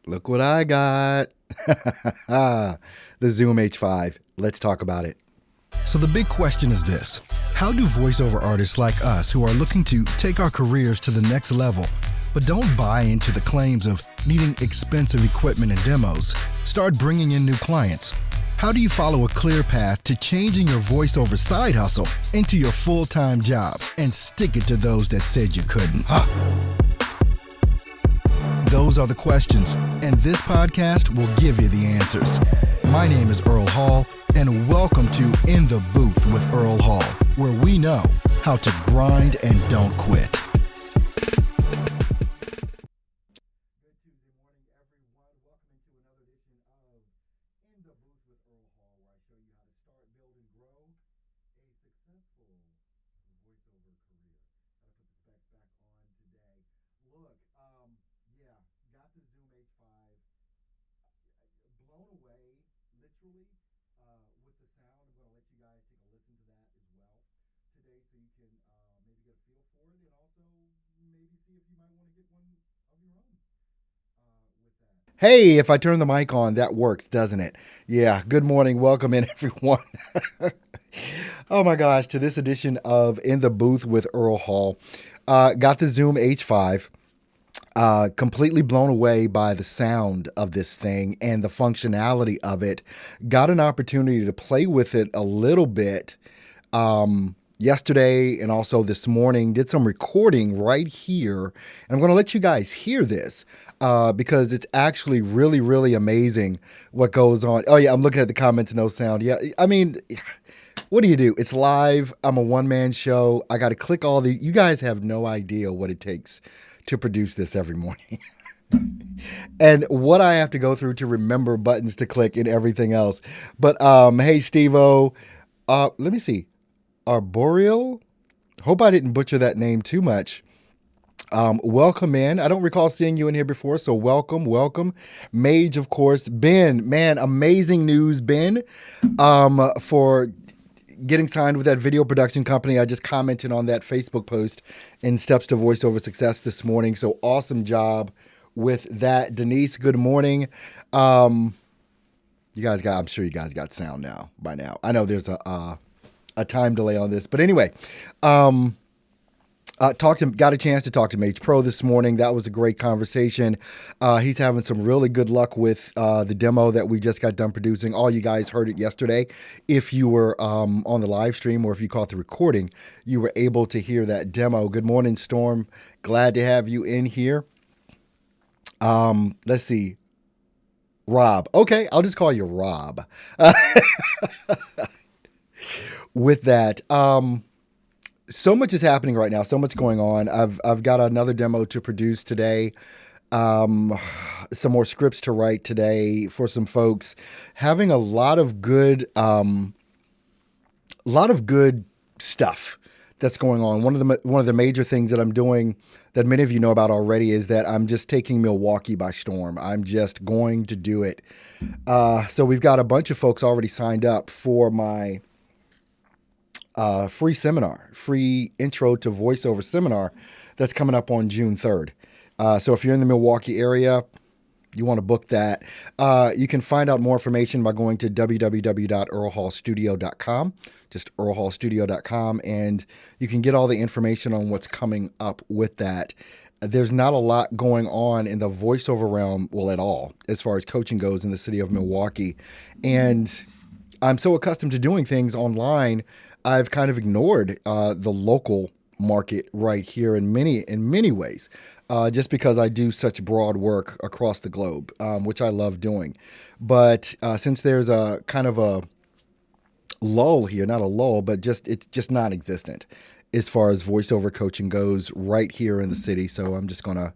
Look what I got. The Zoom H5. Let's talk about it. So the big question is this: how do voiceover artists like us who are looking to take our careers to the next level, but don't buy into the claims of needing expensive equipment and demos, start bringing in new clients? How do you follow a clear path to changing your voiceover side hustle into your full-time job and stick it to those that said you couldn't? Those are the questions, and this podcast will give you the answers. My name is Earl Hall, and welcome to In the Booth with Earl Hall, where we know how to grind and don't quit. Hey, if I turn the mic on, that works, doesn't it? Yeah, good morning. Welcome in, everyone. Oh my gosh, to this edition of In the Booth with Earl Hall. Got the Zoom H5. Completely blown away by the sound of this thing and the functionality of it. Got an opportunity to play with it a little bit yesterday and also this morning. Did some recording right here. And I'm going to let you guys hear this because it's actually really, really amazing what goes on. Oh, yeah, I'm looking at the comments, no sound. Yeah, I mean, what do you do? It's live. I'm a one-man show. I got to click all the... You guys have no idea what it takes to produce this every morning. And what I have to go through to remember buttons to click and everything else. But hey, Steve-O, let me see. Arboreal? Hope I didn't butcher that name too much. Welcome in. I don't recall seeing you in here before, so welcome. Mage, of course. Ben, man, amazing news, Ben, for getting signed with that video production company. I just commented on that Facebook post in Steps to Voiceover Success this morning. So awesome job with that. Denise, good morning. I'm sure you guys got sound now by now. I know there's a time delay on this, but anyway, got a chance to talk to Mage Pro this morning. That was a great conversation. He's having some really good luck with the demo that we just got done producing. All you guys heard it yesterday. If you were on the live stream or if you caught the recording, you were able to hear that demo. Good morning, Storm. Glad to have you in here. Let's see. Rob. Okay, I'll just call you Rob. With that, so much is happening right now. So much going on. I've got another demo to produce today. Some more scripts to write today for some folks. Having a lot of good stuff that's going on. One of the major things that I'm doing that many of you know about already is that I'm just taking Milwaukee by storm. I'm just going to do it. So we've got a bunch of folks already signed up for my free seminar, free intro to voiceover seminar that's coming up on June 3rd. So if you're in the Milwaukee area, you want to book that. You can find out more information by going to www.earlhallstudio.com, just earlhallstudio.com, and you can get all the information on what's coming up with that. There's not a lot going on in the voiceover realm, well, at all, as far as coaching goes in the city of Milwaukee. And I'm so accustomed to doing things online, I've kind of ignored the local market right here in many ways, just because I do such broad work across the globe, which I love doing. But since there's a kind of a lull here, not a lull, but it's just non-existent as far as voiceover coaching goes right here in the city. So I'm just going to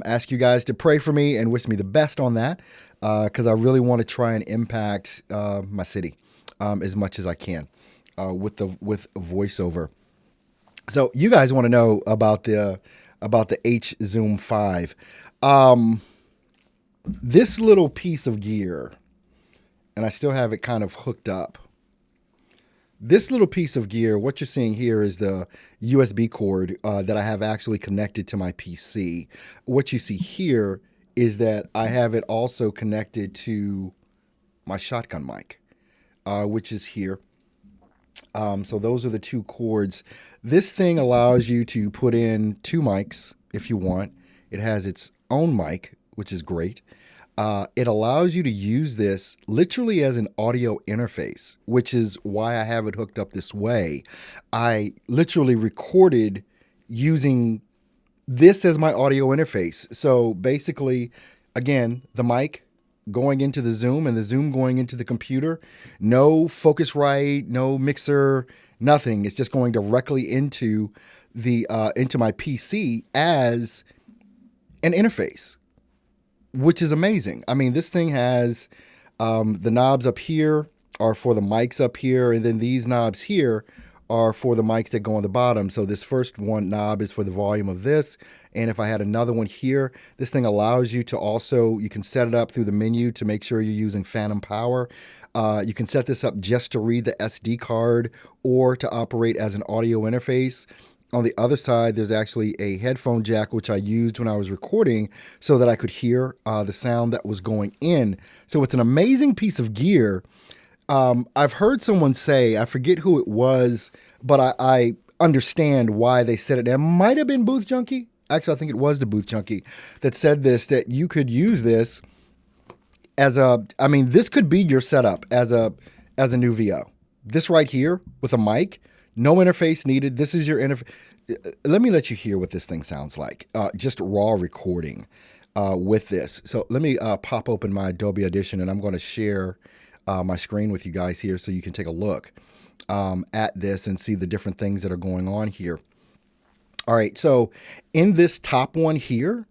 ask you guys to pray for me and wish me the best on that, because I really want to try and impact my city as much as I can. With voiceover. So you guys want to know about the H Zoom 5. This little piece of gear, and I still have it kind of hooked up. This little piece of gear, what you're seeing here is the USB cord that I have actually connected to my PC. What you see here is that I have it also connected to my shotgun mic, which is here. So those are the two cords. This thing allows you to put in two mics if you want. It has its own mic, which is great. It allows you to use this literally as an audio interface, which is why I have it hooked up this way. I literally recorded using this as my audio interface. So basically, again, the mic going into the Zoom and the Zoom going into the computer. No Focusrite, no mixer, nothing. It's just going directly into the into my PC as an interface, which is amazing. I mean, this thing has the knobs up here are for the mics up here, and then these knobs here are for the mics that go on the bottom. So this first one knob is for the volume of this. And if I had another one here, this thing allows you to also, you can set it up through the menu to make sure you're using phantom power. You can set this up just to read the SD card or to operate as an audio interface. On the other side, there's actually a headphone jack, which I used when I was recording so that I could hear the sound that was going in. So it's an amazing piece of gear. I've heard someone say, I forget who it was, but I understand why they said it. It might have been Booth Junkie. Actually, I think it was the Booth Junkie that said this, that you could use this as I mean, this could be your setup as a new VO. This right here with a mic, no interface needed. This is your interface. Let me let you hear what this thing sounds like. Just raw recording with this. So let me pop open my Adobe Audition, and I'm going to share my screen with you guys here so you can take a look at this and see the different things that are going on here. All right, so in this top one here,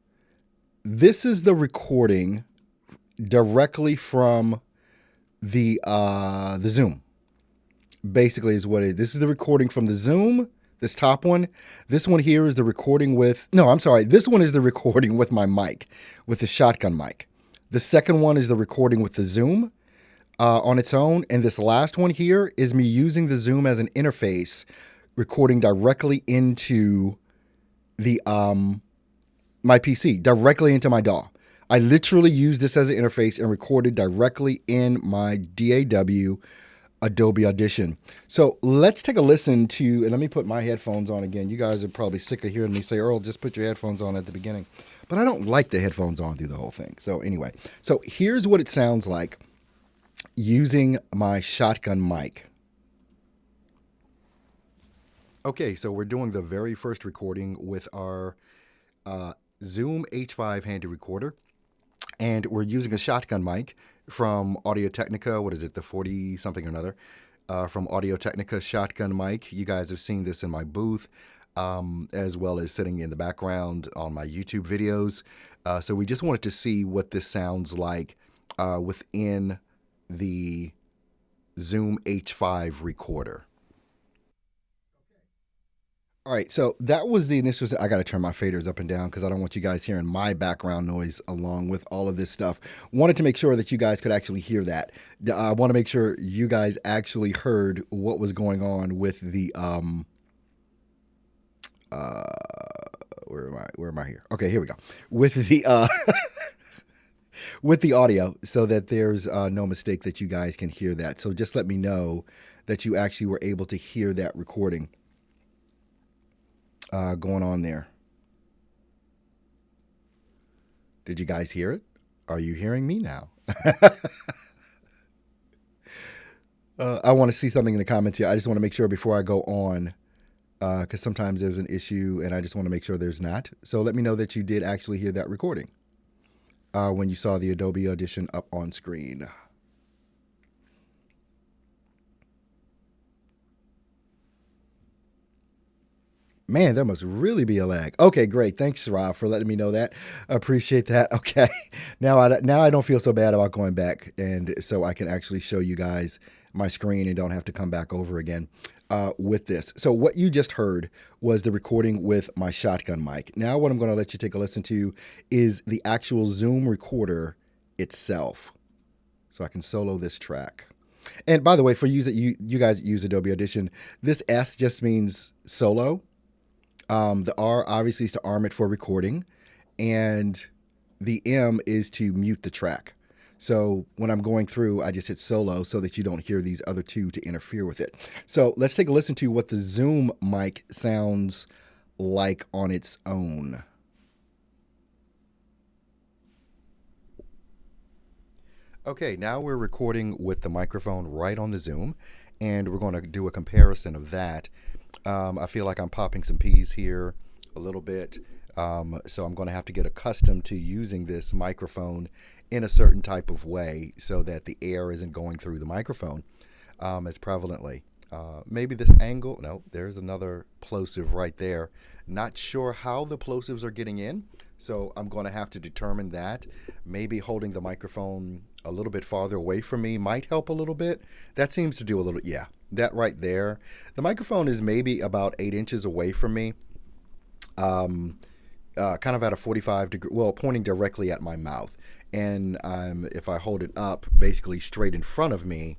this is the recording directly from the Zoom. Basically is what it is. This is the recording from the Zoom, this top one. This one here is the recording with, no, I'm sorry. This one is the recording with my mic, with the shotgun mic. The second one is the recording with the Zoom on its own. And this last one here is me using the Zoom as an interface, recording directly into the my PC, directly into my DAW. I literally used this as an interface and recorded directly in my DAW Adobe Audition. So let's take a listen to, and let me put my headphones on again. You guys are probably sick of hearing me say, Earl, just put your headphones on at the beginning. But I don't like the headphones on through the whole thing. So anyway, so here's what it sounds like using my shotgun mic. Okay, so we're doing the very first recording with our Zoom H5 handy recorder. And we're using a shotgun mic from Audio-Technica. What is it? The 40 something or another from Audio-Technica shotgun mic. You guys have seen this in my booth, as well as sitting in the background on my YouTube videos. So we just wanted to see what this sounds like within the Zoom H5 recorder. All right, so that was the initial. I got to turn my faders up and down because I don't want you guys hearing my background noise along with all of this stuff. Wanted to make sure that you guys could actually hear that. I want to make sure you guys actually heard what was going on with the where am I here? Okay, here we go. With the with the audio, so that there's no mistake that you guys can hear that. So just let me know that you actually were able to hear that recording going on there. Did you guys hear it? Are you hearing me now? I want to see something in the comments here. I just want to make sure before I go on, because sometimes there's an issue and I just want to make sure there's not. So let me know that you did actually hear that recording when you saw the Adobe Audition up on screen. Man, there must really be a lag. Okay, great. Thanks, Rob, for letting me know that. I appreciate that. Okay. Now I don't feel so bad about going back, and so I can actually show you guys my screen and don't have to come back over again with this. So what you just heard was the recording with my shotgun mic. Now what I'm going to let you take a listen to is the actual Zoom recorder itself. So I can solo this track. And by the way, for you guys that use Adobe Audition, this S just means solo. The R obviously is to arm it for recording, and the M is to mute the track. So when I'm going through, I just hit solo so that you don't hear these other two to interfere with it. So let's take a listen to what the Zoom mic sounds like on its own. Okay, now we're recording with the microphone right on the Zoom, and we're going to do a comparison of that. I feel like I'm popping some peas here a little bit, so I'm going to have to get accustomed to using this microphone in a certain type of way so that the air isn't going through the microphone as prevalently. Maybe this angle, no, there's another plosive right there. Not sure how the plosives are getting in, so I'm going to have to determine that. Maybe holding the microphone a little bit farther away from me might help a little bit. That seems to do a little, yeah, that right there. The microphone is maybe about 8 inches away from me, kind of at a 45 degree, well, pointing directly at my mouth. And if I hold it up basically straight in front of me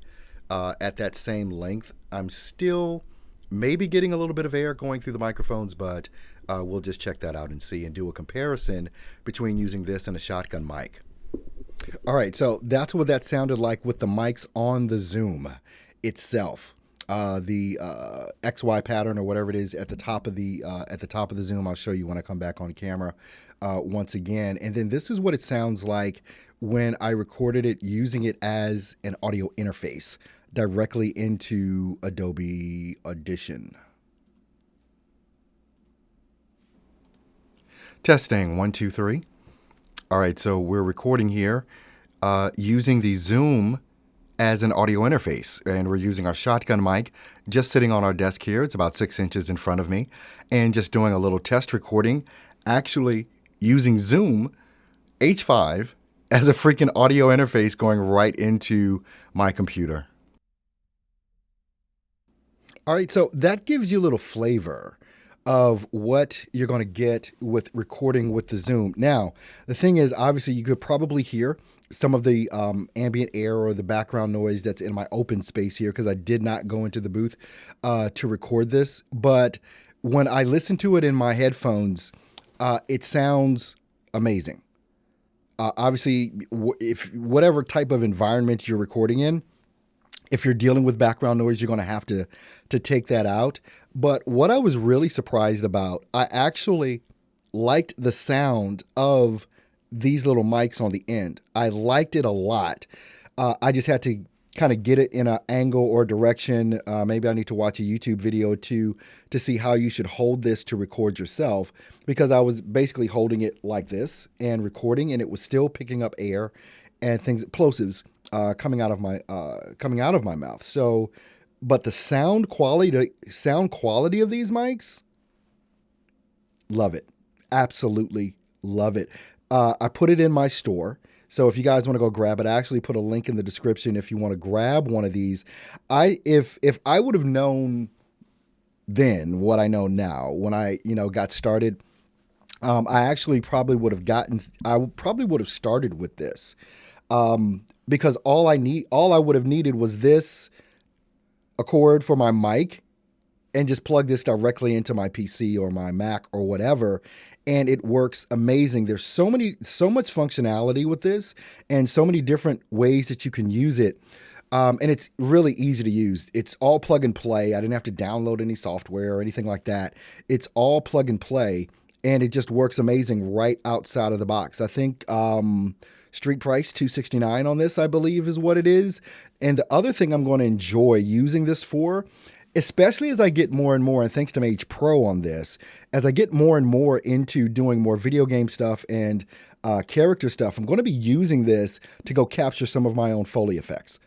at that same length, I'm still maybe getting a little bit of air going through the microphones, but we'll just check that out and see and do a comparison between using this and a shotgun mic. All right, so that's what that sounded like with the mics on the Zoom itself. The XY pattern or whatever it is at the top of the Zoom. I'll show you when I come back on camera once again. And then this is what it sounds like when I recorded it using it as an audio interface directly into Adobe Audition. Testing 1, 2, 3. All right, so we're recording here using the Zoom as an audio interface, and we're using our shotgun mic just sitting on our desk here. It's about 6 inches in front of me, and just doing a little test recording, actually using Zoom H5 as a freaking audio interface going right into my computer. All right, so that gives you a little flavor of what you're going to get with recording with the Zoom. Now, the thing is, obviously, you could probably hear some of the ambient air or the background noise that's in my open space here because I did not go into the booth to record this. But when I listen to it in my headphones, it sounds amazing. Obviously, if whatever type of environment you're recording in, if you're dealing with background noise, you're going to have to take that out. But what I was really surprised about, I actually liked the sound of these little mics on the end. I liked it a lot. I just had to kind of get it in an angle or direction. Maybe I need to watch a YouTube video to see how you should hold this to record yourself, because I was basically holding it like this and recording, and it was still picking up air and things, plosives coming out of my mouth. So, but the sound quality of these mics, love it, absolutely love it. I put it in my store. So if you guys want to go grab it, I actually put a link in the description if you want to grab one of these. If I would have known then what I know now when I got started, I actually probably would have started with this, because all I would have needed was this, a cord for my mic, and just plug this directly into my PC or my Mac or whatever, and it works amazing. There's so much functionality with this and so many different ways that you can use it. And it's really easy to use. It's all plug and play. I didn't have to download any software or anything like that. It's all plug and play, and it just works amazing right outside of the box. I think street price $269 on this, I believe, is what it is. And the other thing I'm going to enjoy using this for, especially as I get more and more, and thanks to Mage Pro on this, as I get more and more into doing more video game stuff and character stuff, I'm going to be using this to go capture some of my own Foley effects.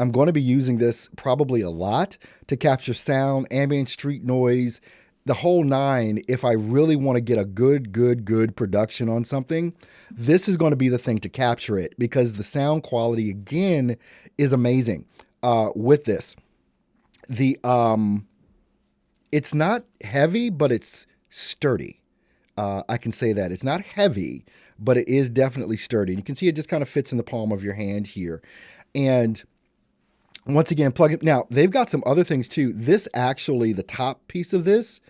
I'm going to be using this probably a lot to capture sound, ambient street noise, the whole nine. If I really want to get a good production on something, this is going to be the thing to capture it, because the sound quality, again, is amazing with this. It's not heavy, but it's sturdy. I can say that. It's not heavy, but it is definitely sturdy. And you can see it just kind of fits in the palm of your hand here. And once again, plug it. Now, they've got some other things too. This actually, the top piece of this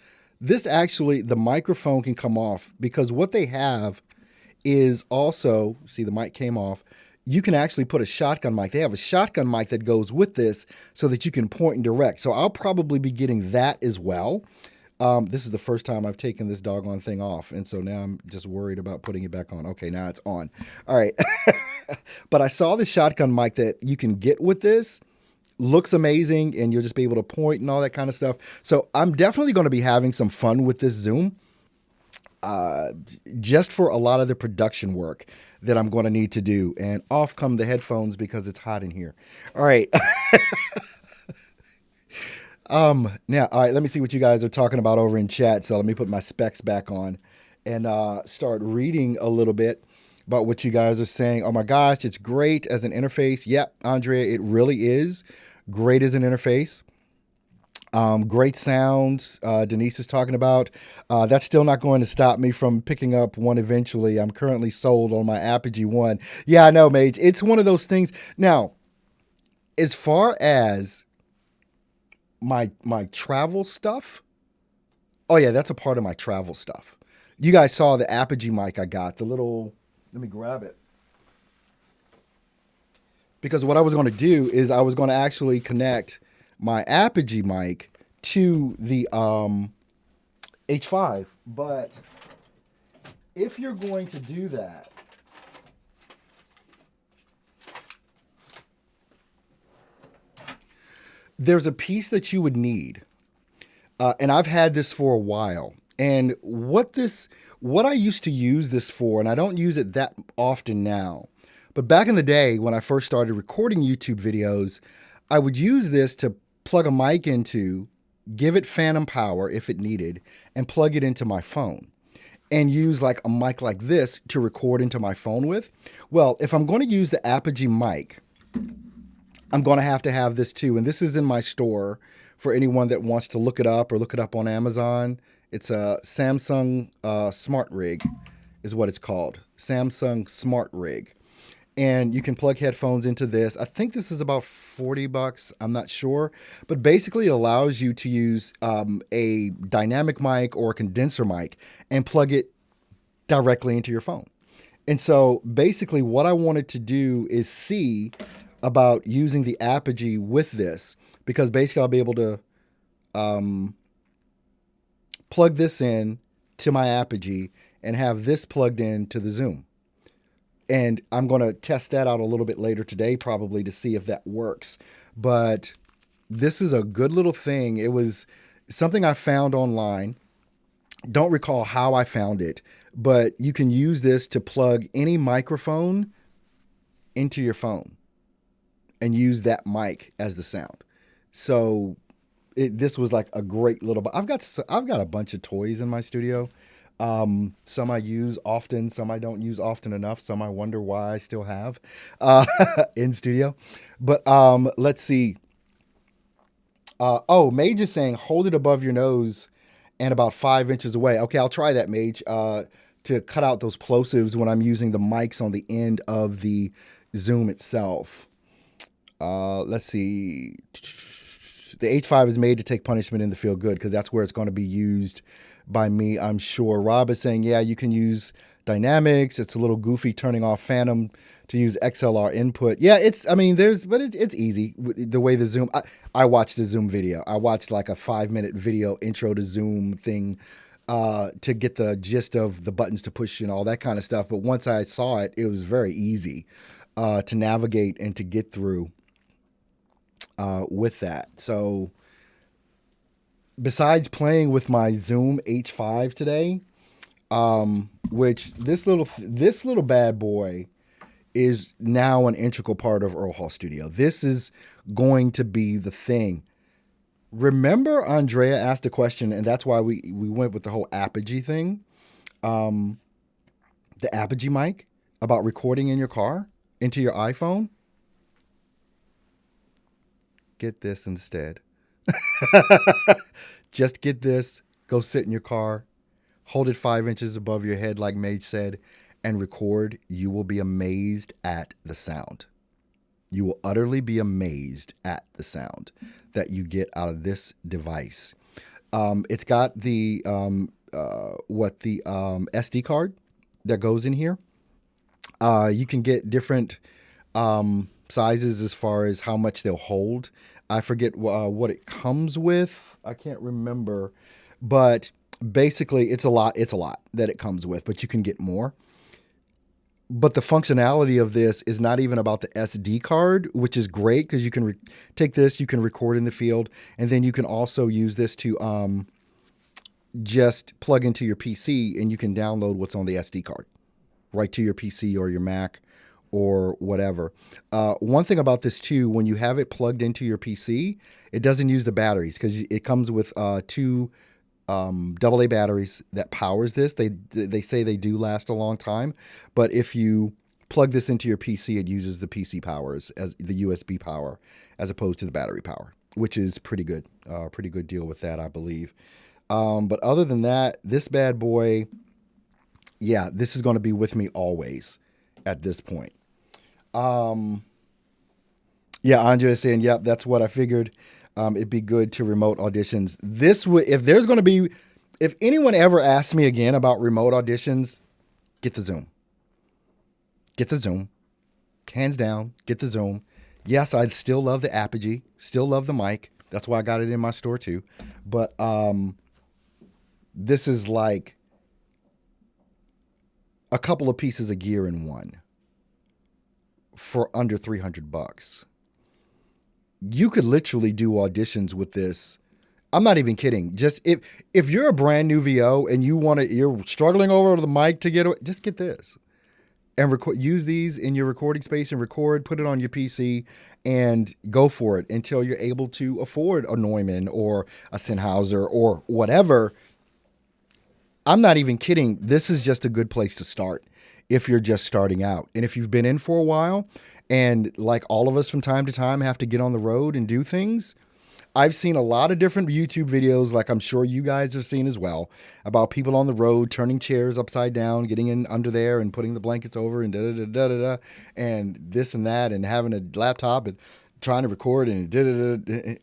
actually, the microphone can come off, because what they have is also, see the mic came off, you can actually put a shotgun mic. They have a shotgun mic that goes with this so that you can point and direct. So I'll probably be getting that as well. This is the first time I've taken this doggone thing off, and so now I'm just worried about putting it back on. Okay, now it's on. All right. But I saw the shotgun mic that you can get with this. Looks amazing, and you'll just be able to point and all that kind of stuff. So I'm definitely going to be having some fun with this Zoom, just for a lot of the production work that I'm going to need to do. And off come the headphones because it's hot in here. All right. Now, all right, let me see what you guys are talking about over in chat. So let me put my specs back on and start reading a little bit about what you guys are saying. Oh my gosh, it's great as an interface. Yep, Andrea, it really is great as an interface. Great sounds. Denise is talking about. That's still not going to stop me from picking up one eventually. I'm currently sold on my Apogee One. Yeah, I know, Mage. It's one of those things. Now, as far as my travel stuff, oh yeah, that's a part of my travel stuff. You guys saw the Apogee mic I got, the little, let me grab it. Because what I was going to do is I was going to actually connect my Apogee mic to the H5. But if you're going to do that, there's a piece that you would need. And I've had this for a while. And what I used to use this for, and I don't use it that often now, but back in the day when I first started recording YouTube videos, I would use this to plug a mic into, give it phantom power if it needed, and plug it into my phone. And use like a mic like this to record into my phone with. Well, if I'm going to use the Apogee mic, I'm going to have this too. And this is in my store for anyone that wants to look it up or look it up on Amazon. It's a Samsung Smart Rig is what it's called. Samsung Smart Rig. And you can plug headphones into this. I think this is about $40. I'm not sure. But basically it allows you to use a dynamic mic or a condenser mic and plug it directly into your phone. And so basically what I wanted to do is see about using the Apogee with this, because basically I'll be able to plug this in to my Apogee and have this plugged in to the Zoom. And I'm going to test that out a little bit later today, probably, to see if that works. But this is a good little thing. It was something I found online. Don't recall how I found it, but you can use this to plug any microphone into your phone and use that mic as the sound. So this was like a great little. I've got a bunch of toys in my studio. Some I use often, some I don't use often enough. Some I wonder why I still have in studio. But let's see. Mage is saying hold it above your nose and about 5 inches away. Okay, I'll try that, Mage, to cut out those plosives when I'm using the mics on the end of the Zoom itself. Let's see. The H5 is made to take punishment in the field good because that's where it's going to be used by me, I'm sure. Rob is saying, yeah, you can use dynamics. It's a little goofy turning off phantom to use XLR input. Yeah, it's easy. The way the Zoom, I watched the Zoom video. I watched like a 5-minute video intro to Zoom thing to get the gist of the buttons to push and all that kind of stuff. But once I saw it, it was very easy to navigate and to get through with that. So besides playing with my Zoom H5 today, which this little bad boy is now an integral part of Earl Hall Studio. This is going to be the thing. Remember, Andrea asked a question, and that's why we went with the whole Apogee thing. The Apogee mic about recording in your car into your iPhone. Get this instead. Just get this, go sit in your car, hold it 5 inches above your head like Mage said, and record. You will be amazed at the sound. You will utterly be amazed at the sound that you get out of this device. It's got the SD card that goes in here. You can get different sizes as far as how much they'll hold. I forget what it comes with. I can't remember, but basically it's a lot. It's a lot that it comes with, but you can get more. But the functionality of this is not even about the SD card, which is great because you can take this, you can record in the field, and then you can also use this to just plug into your PC and you can download what's on the SD card right to your PC or your Mac or whatever. One thing about this too, when you have it plugged into your PC, it doesn't use the batteries because it comes with two AA batteries that powers this. They say they do last a long time, but if you plug this into your PC, it uses the PC powers as the USB power as opposed to the battery power, which is pretty good. Pretty good deal with that, I believe. But other than that, this bad boy, yeah, this is going to be with me always at this point. Yeah, Andre is saying, yep, that's what I figured. It'd be good to remote auditions. This would, if anyone ever asks me again about remote auditions, get the Zoom. Get the Zoom. Hands down, get the Zoom. Yes, I still love the Apogee. Still love the mic. That's why I got it in my store too. But this is like a couple of pieces of gear in one for under $300. You could literally do auditions with this. I'm not even kidding. Just if you're a brand new VO and you're struggling over the mic to just get this and use these in your recording space and put it on your PC and go for it until you're able to afford a Neumann or a Sennheiser or whatever. I'm not even kidding. This is just a good place to start if you're just starting out. And if you've been in for a while, and like all of us from time to time have to get on the road and do things, I've seen a lot of different YouTube videos, like I'm sure you guys have seen as well, about people on the road turning chairs upside down, getting in under there and putting the blankets over and da-da-da-da-da-da, and this and that, and having a laptop and trying to record and da-da-da-da.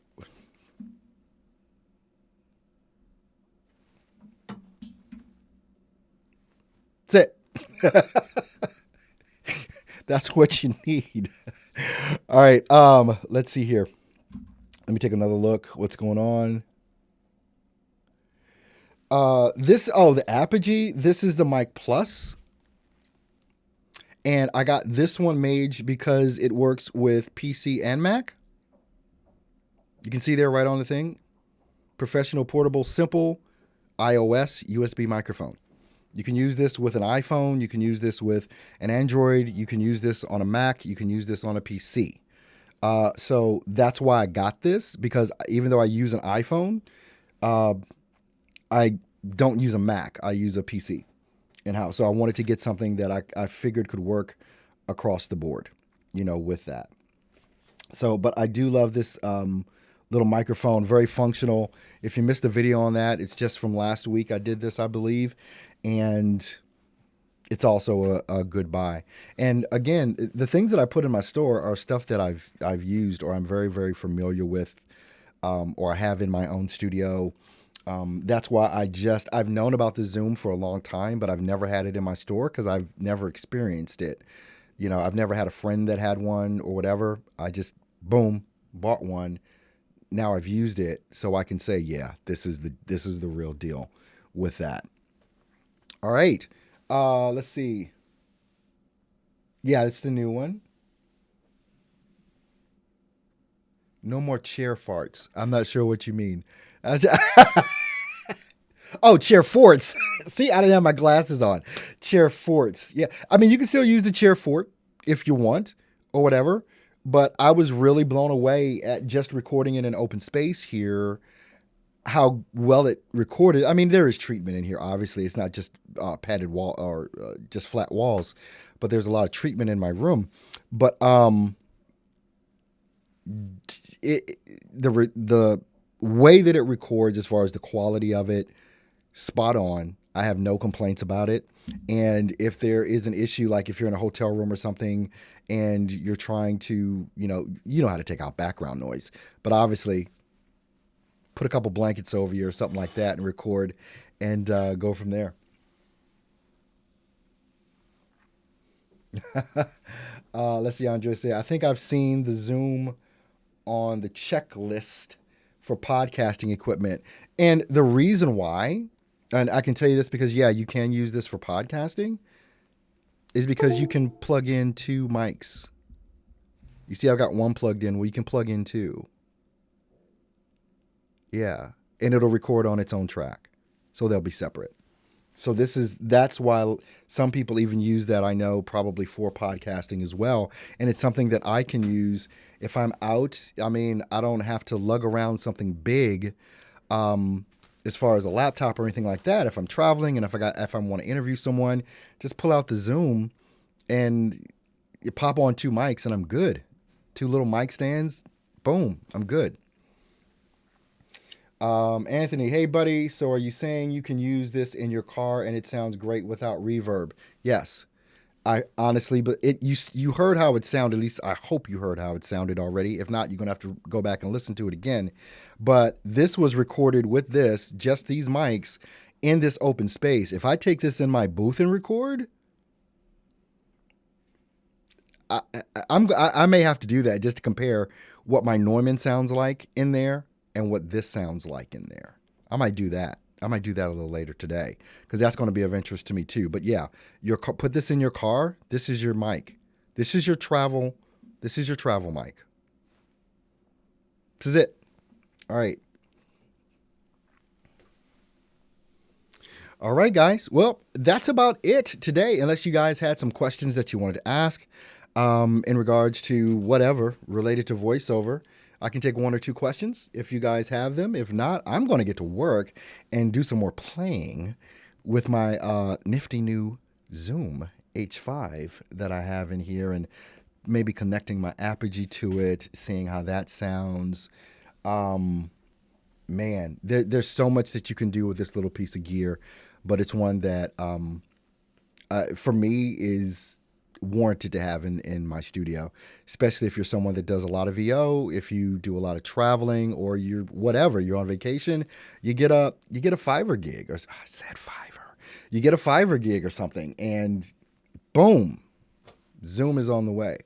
That's it. That's what you need. All right. Let's see here. Let me take another look. What's going on? The Apogee. This is the Mic Plus. And I got this one made because it works with PC and Mac. You can see there right on the thing. Professional, portable, simple iOS USB microphone. You can use this with an iPhone. You can use this with an Android. You can use this on a Mac. You can use this on a PC. So that's why I got this, because even though I use an iPhone, I don't use a Mac. I use a PC in-house. So I wanted to get something that I figured could work across the board, with that. So, but I do love this little microphone, very functional. If you missed the video on that, it's just from last week. I did this, I believe. And it's also a good buy. And again, the things that I put in my store are stuff that I've used or I'm very, very familiar with, or I have in my own studio. That's why I've known about the Zoom for a long time, but I've never had it in my store because I've never experienced it. I've never had a friend that had one or whatever. I just, boom, bought one. Now I've used it, so I can say, yeah, this is the real deal with that. All right. Let's see. Yeah, it's the new one. No more chair farts. I'm not sure what you mean. Oh, chair forts. See, I didn't have my glasses on. Chair forts. Yeah. I mean, you can still use the chair fort if you want or whatever, but I was really blown away at just recording in an open space here, how well it recorded. I mean, there is treatment in here. Obviously, it's not just padded wall or just flat walls, but there's a lot of treatment in my room. But the way that it records, as far as the quality of it, spot on. I have no complaints about it. And if there is an issue, like if you're in a hotel room or something and you're trying to, you know how to take out background noise, but obviously put a couple blankets over you or something like that and record and go from there. Let's see, Andre say, I think I've seen the Zoom on the checklist for podcasting equipment. And the reason why, and I can tell you this because, yeah, you can use this for podcasting, is because you can plug in two mics. You see, I've got one plugged in. Well, you can plug in two. Yeah. And it'll record on its own track. So they'll be separate. So that's why some people even use that, I know, probably for podcasting as well. And it's something that I can use if I'm out. I mean, I don't have to lug around something big as far as a laptop or anything like that. If I'm traveling and if I want to interview someone, just pull out the Zoom and you pop on two mics and I'm good. Two little mic stands, boom, I'm good. Anthony, hey buddy, so are you saying you can use this in your car and it sounds great without reverb? Yes. I honestly, but you heard how it sounded. At least I hope you heard how it sounded already. If not, you're gonna have to go back and listen to it again. But this was recorded with just these mics in this open space. If I take this in my booth and record, I may have to do that just to compare what my Neumann sounds like in there and what this sounds like in there. I might do that. I might do that a little later today because that's going to be of interest to me too. But yeah, put this in your car. This is your mic. This is your travel. This is your travel mic. This is it. All right. All right, guys. Well, that's about it today, unless you guys had some questions that you wanted to ask in regards to whatever related to voiceover. I can take one or two questions if you guys have them. If not, I'm going to get to work and do some more playing with my nifty new Zoom H5 that I have in here and maybe connecting my Apogee to it, seeing how that sounds. Man, there's so much that you can do with this little piece of gear, but it's one that for me is warranted to have in my studio, especially if you're someone that does a lot of VO, if you do a lot of traveling, or you're on vacation, you get a Fiverr gig, or I said Fiverr, you get a Fiverr gig or something, and boom, Zoom is on the way.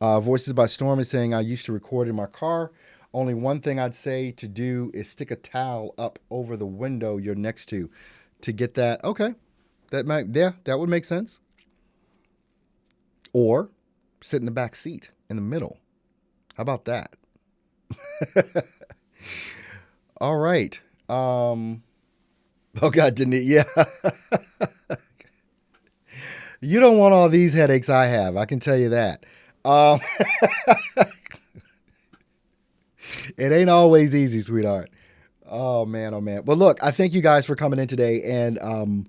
Voices by Storm is saying, I used to record in my car. Only one thing I'd say to do is stick a towel up over the window you're next to get that. Okay, that would make sense. Or sit in the back seat in the middle. How about that? All right. Oh God, didn't it? Yeah. You don't want all these headaches I have. I can tell you that. It ain't always easy, sweetheart. Oh man, oh man. Well, look, I thank you guys for coming in today and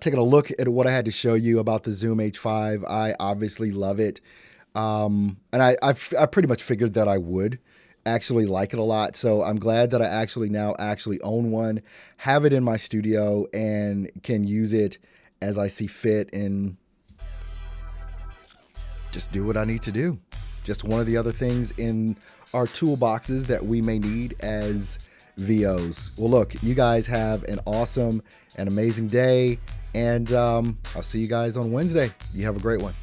taking a look at what I had to show you about the Zoom H5. I obviously love it. And I pretty much figured that I would actually like it a lot. So I'm glad that I actually own one, have it in my studio, and can use it as I see fit and just do what I need to do. Just one of the other things in our toolboxes that we may need as VOs. Well, look, you guys have an awesome and amazing day, and I'll see you guys on Wednesday. You have a great one.